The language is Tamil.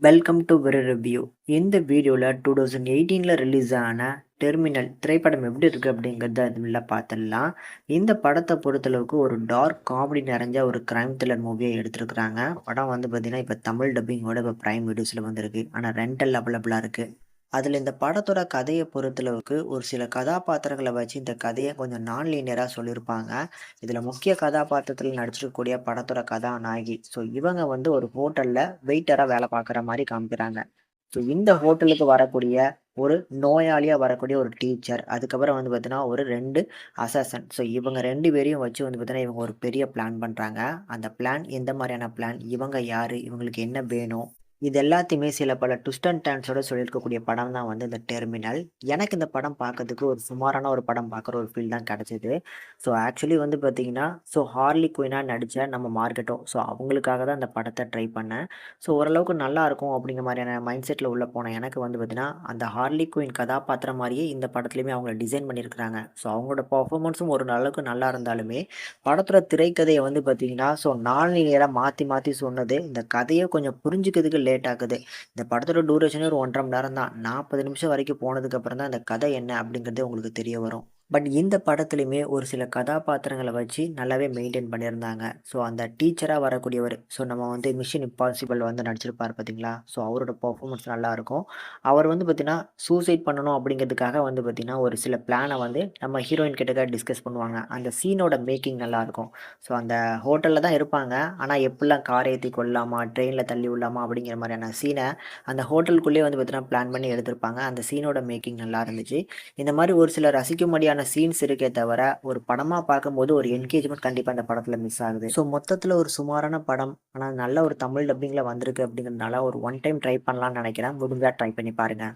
Welcome to very review. இந்த வீடியோவில் 2018 ரிலீஸ் ஆன டெர்மினல் திரைப்படம் எப்படி இருக்குது அப்படிங்கிறத அதில் பார்த்துடலாம். இந்த படத்தை பொறுத்தளவுக்கு ஒரு டார்க் காமெடி நிறைஞ்ச ஒரு கிரைம் த்ரில்லர் மூவியை எடுத்திருக்கிறாங்க. படம் வந்து பார்த்திங்கன்னா இப்போ தமிழ் டப்பிங்கோட இப்போ ப்ரைம் வீடியோஸில் வந்திருக்கு. ஆனால் ரெண்டல் அவைலபிளாக இருக்குது. அதில் இந்த படத்தோட கதையை பொறுத்தளவுக்கு ஒரு சில கதாபாத்திரங்களை வச்சு இந்த கதையை கொஞ்சம் நான் லீனியராக சொல்லியிருப்பாங்க. இதில் முக்கிய கதாபாத்திரத்தில் நடிச்சிருக்கக்கூடிய படத்தோட கதாநாயகி. ஸோ இவங்க வந்து ஒரு ஹோட்டலில் வெயிட்டராக வேலை பார்க்குற மாதிரி காமிக்கிறாங்க. ஸோ இந்த ஹோட்டலுக்கு வரக்கூடிய ஒரு நோயாளியாக வரக்கூடிய ஒரு டீச்சர், அதுக்கப்புறம் வந்து பார்த்தீங்கன்னா ஒரு 2 அசாசன். ஸோ இவங்க 2 பேரையும் வச்சு வந்து பார்த்தீங்கன்னா இவங்க ஒரு பெரிய பிளான் பண்ணுறாங்க. அந்த பிளான் எந்த மாதிரியான பிளான், இவங்க யார், இவங்களுக்கு என்ன வேணும், இது எல்லாத்தையுமே சில பல ட்விஸ்ட் அண்ட் டர்ன்ஸோட சொல்லியிருக்கக்கூடிய படம் தான் வந்து இந்த டெர்மினல். எனக்கு இந்த படம் பார்க்கறதுக்கு ஒரு சுமாரான ஒரு படம் பார்க்குற ஒரு ஃபீல் தான் கிடச்சிது. ஸோ ஆக்சுவலி வந்து பார்த்தீங்கன்னா, ஹார்லி குயினாக நடித்த நம்ம மார்கெட்டோ, அவங்களுக்காக தான் இந்த படத்தை ட்ரை பண்ணேன். ஓரளவுக்கு நல்லாயிருக்கும் அப்படிங்கிற மாதிரியான மைண்ட் செட்டில் உள்ள போனேன். எனக்கு வந்து பார்த்தீங்கன்னா, அந்த ஹார்லி குயின் கதாபாத்திரம் மாதிரியே இந்த படத்துலையுமே அவங்கள டிசைன் பண்ணியிருக்கிறாங்க. அவங்களோட பர்ஃபார்மன்ஸும் ஒரு அளவுக்கு நல்லா இருந்தாலுமே, படத்தோட திரைக்கதையை வந்து பார்த்தீங்கன்னா, நான் லீனியராக மாற்றி மாற்றி சொன்னது இந்த கதையை கொஞ்சம் புரிஞ்சுக்கிறதுக்கு லேட் ஆகுது. இந்த படத்தோட டூரேஷனே ஒரு 1 1/2 மணி நேரம் தான். 40 நிமிஷம் வரைக்கும் போனதுக்கப்புறம் தான் இந்த கதை என்ன அப்படிங்கிறதே உங்களுக்கு தெரிய வரும். பட் இந்த படத்துலையுமே ஒரு சில கதாபாத்திரங்கள வச்சு நல்லாவே மெயின்டெயின் பண்ணியிருந்தாங்க. அந்த டீச்சரா வரக்கூடியவர், நம்ம வந்து மிஷன் இம்பாசிபிள் வந்து நடிச்சிருப்பார் பார்த்தீங்களா? அவரோட பெர்ஃபார்மன்ஸ் நல்லாயிருக்கும். அவர் வந்து பார்த்தீங்கன்னா, சூசைட் பண்ணணும் அப்படிங்கிறதுக்காக வந்து பார்த்தீங்கன்னா, ஒரு சில பிளான வந்து நம்ம ஹீரோயின் கிட்டக்க டிஸ்கஸ் பண்ணுவாங்க. அந்த சீனோட மேக்கிங் நல்லாயிருக்கும். அந்த ஹோட்டல்ல தான் இருப்பாங்க. ஆனா எப்படிலாம் கார் ஏத்தி கொல்லலாமா, ட்ரெயின்ல தள்ளி விடலாமா அப்படிங்கிற மாரியான சீன அந்த ஹோட்டலுக்குள்ளேயே வந்து பார்த்தீங்கன்னா, பிளான் பண்ணி எடுத்திருப்பாங்க. அந்த சீனோட மேக்கிங் நல்லா இருந்துச்சு. இந்த மாரி ஒரு சில ரசிக்கும்படியான சீன்ஸ் இருக்கே தவிர, ஒரு படமா பார்க்கும்போது ஒரு என்கேஜ்மென்ட் கண்டிப்பா இந்த படத்துல மிஸ் ஆகுது. மொத்தத்துல ஒரு சுமாரான படம். ஆனா நல்ல ஒரு தமிழ் டப்பிங்ல வந்திருக்கு அப்படிங்கிறதுனால ஒரு ஒன் டைம் ட்ரை பண்ணலாம்னு நெனைக்கிறேன். முடிஞ்சா ட்ரை பண்ணி பாருங்க.